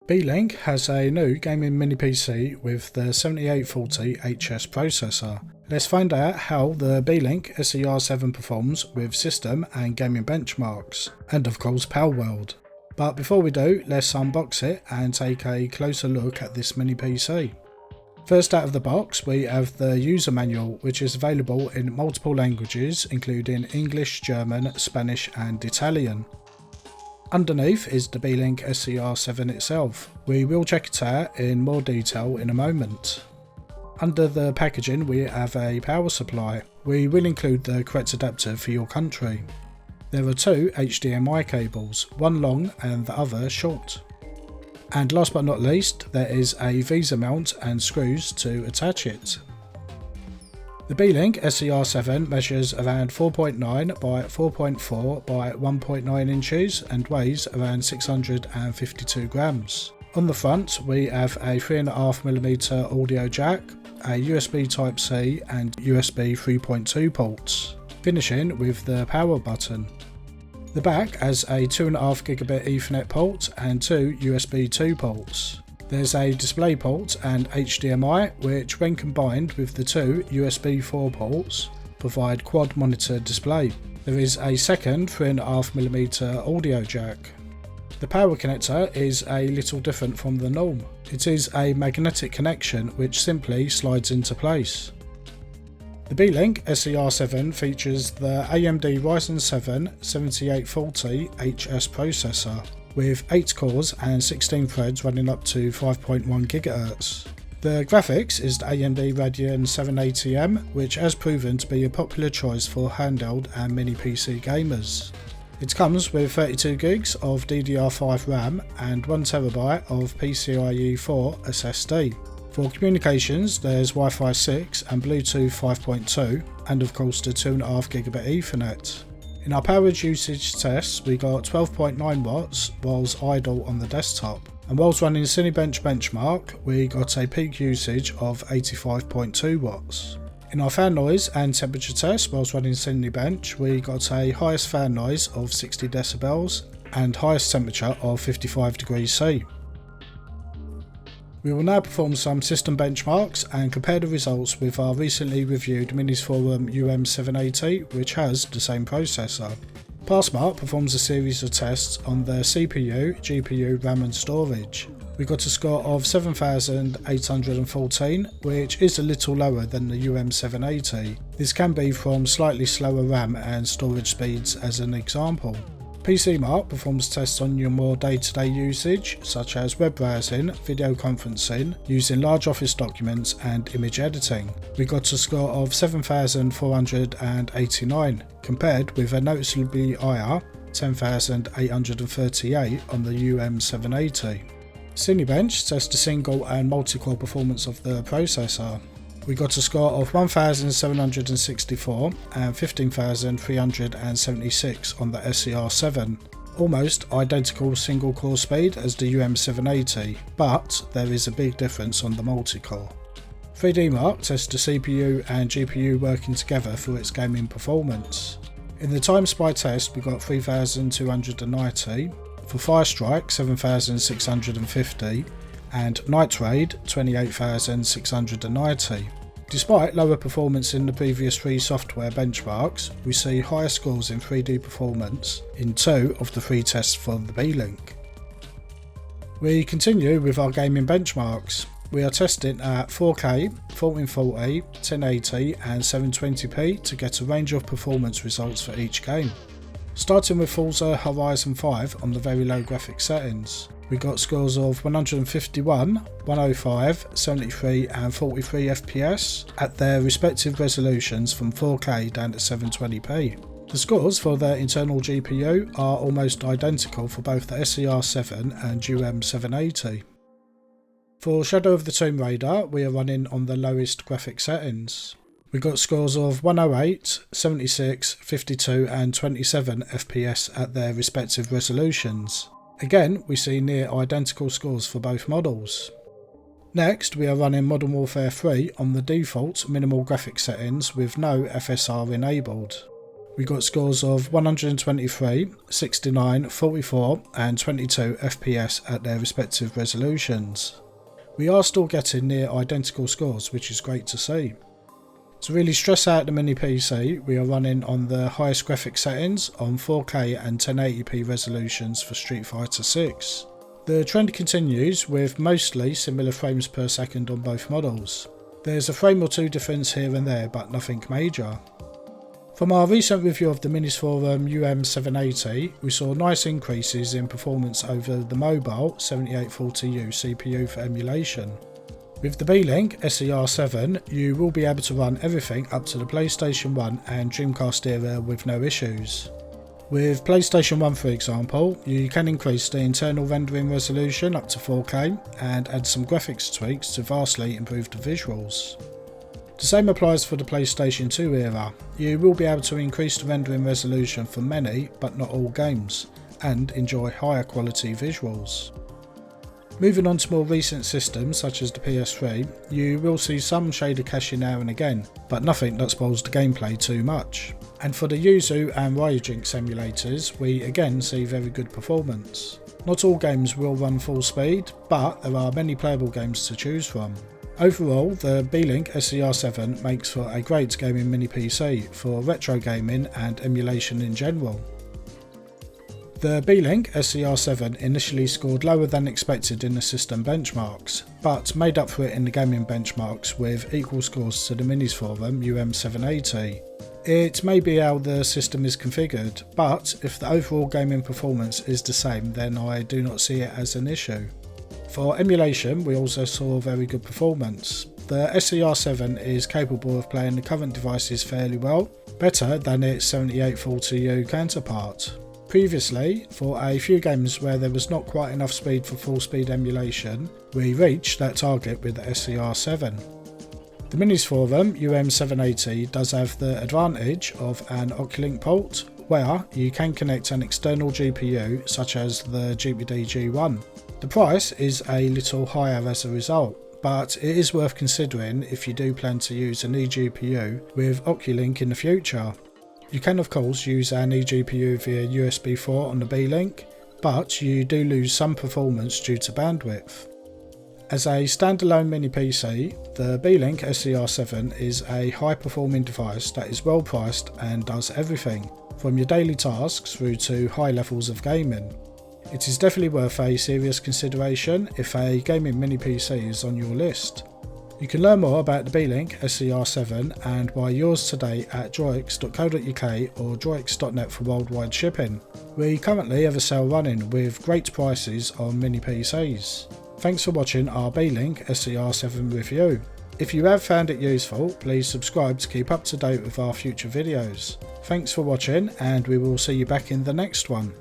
Beelink has a new gaming mini PC with the 7840 HS processor. Let's find out how the Beelink SER7 performs with system and gaming benchmarks, and of course Palworld. But before we do, let's unbox it and take a closer look at this mini PC. First out of the box we have the user manual, which is available in multiple languages including English, German, Spanish and Italian. Underneath is the Beelink SER7 itself. We will check it out in more detail in a moment. Under the packaging we have a power supply. We will include the correct adapter for your country. There are two HDMI cables, one long and the other short. And last but not least, there is a VESA mount and screws to attach it. The Beelink SER7 measures around 4.9 by 4.4 by 1.9 inches and weighs around 652 grams. On the front we have a 3.5mm audio jack, a USB Type-C and USB 3.2 ports, finishing with the power button. The back has a 2.5GB Ethernet port and two USB 2 ports. There's a DisplayPort and HDMI, which when combined with the two USB 4 ports provide quad monitor display. There is a second 3.5mm audio jack. The power connector is a little different from the norm. It is a magnetic connection which simply slides into place. The Beelink SER7 features the AMD Ryzen 7 7840 HS processor, with 8 cores and 16 threads running up to 5.1 GHz. The graphics is the AMD Radeon 780M, which has proven to be a popular choice for handheld and mini PC gamers. It comes with 32GB of DDR5 RAM and 1TB of PCIe 4 SSD. For communications there's Wi-Fi 6 and Bluetooth 5.2 and of course the 2.5GB Ethernet. In our power usage tests we got 12.9 watts whilst idle on the desktop, and whilst running Cinebench benchmark we got a peak usage of 85.2 watts. In our fan noise and temperature test whilst running Cinebench we got a highest fan noise of 60 decibels and highest temperature of 55 degrees C. We will now perform some system benchmarks and compare the results with our recently reviewed Minis Forum UM780, which has the same processor. Passmark performs a series of tests on the CPU, GPU, RAM and storage. We got a score of 7,814, which is a little lower than the UM780. This can be from slightly slower RAM and storage speeds as an example. PCMark performs tests on your more day-to-day usage, such as web browsing, video conferencing, using large office documents and image editing. We got a score of 7,489, compared with a noticeably higher 10,838 on the UM780. Cinebench tests the single and multi-core performance of the processor. We got a score of 1,764 and 15,376 on the SER7, almost identical single core speed as the UM780, but there is a big difference on the multi-core. 3DMark tests the CPU and GPU working together for its gaming performance. In the Time Spy test we got 3,290, for Firestrike 7,650, and Night Raid 28,690. Despite lower performance in the previous three software benchmarks, we see higher scores in 3D performance in 2 of the 3 tests for the Beelink. We continue with our gaming benchmarks. We are testing at 4K, 1440, 1080 and 720p to get a range of performance results for each game. Starting with Forza Horizon 5 on the very low graphics settings. We got scores of 151, 105, 73 and 43 FPS at their respective resolutions from 4K down to 720p. The scores for their internal GPU are almost identical for both the SER7 and UM780. For Shadow of the Tomb Raider we are running on the lowest graphic settings. We got scores of 108, 76, 52 and 27 FPS at their respective resolutions. Again, we see near identical scores for both models. Next, we are running Modern Warfare 3 on the default minimal graphics settings with no FSR enabled. We got scores of 123, 69, 44 and 22 FPS at their respective resolutions. We are still getting near identical scores, which is great to see. To really stress out the mini PC, we are running on the highest graphics settings on 4K and 1080p resolutions for Street Fighter 6. The trend continues with mostly similar frames per second on both models. There's a frame or two difference here and there, but nothing major. From our recent review of the Minis Forum UM780, we saw nice increases in performance over the mobile 7840U CPU for emulation. With the Beelink SER7, you will be able to run everything up to the PlayStation 1 and Dreamcast era with no issues. With PlayStation 1 for example, you can increase the internal rendering resolution up to 4K and add some graphics tweaks to vastly improve the visuals. The same applies for the PlayStation 2 era. You will be able to increase the rendering resolution for many, but not all games, and enjoy higher quality visuals. Moving on to more recent systems such as the PS3, you will see some shader caching now and again, but nothing that spoils the gameplay too much. And for the Yuzu and Ryzen emulators, we again see very good performance. Not all games will run full speed, but there are many playable games to choose from. Overall, the Beelink SER7 makes for a great gaming mini PC for retro gaming and emulation in general. The Beelink SER7 initially scored lower than expected in the system benchmarks, but made up for it in the gaming benchmarks with equal scores to the Minis Forum UM780. It may be how the system is configured, but if the overall gaming performance is the same, then I do not see it as an issue. For emulation, we also saw very good performance. The SER7 is capable of playing the current devices fairly well, better than its 7840U counterpart. Previously, for a few games where there was not quite enough speed for full speed emulation, we reached that target with the SER7. The Minis Forum UM780 does have the advantage of an Oculink port, where you can connect an external GPU such as the GPD G1. The price is a little higher as a result, but it is worth considering if you do plan to use an eGPU with Oculink in the future. You can of course use an eGPU via USB 4 on the Beelink, but you do lose some performance due to bandwidth. As a standalone mini PC, the Beelink SER7 is a high performing device that is well priced and does everything, from your daily tasks through to high levels of gaming. It is definitely worth a serious consideration if a gaming mini PC is on your list. You can learn more about the Beelink SER7 and buy yours today at DroiX.co.uk or DroiX.net for worldwide shipping. We currently have a sale running with great prices on mini PCs. Thanks for watching our Beelink SER7 review. If you have found it useful, please subscribe to keep up to date with our future videos. Thanks for watching and we will see you back in the next one.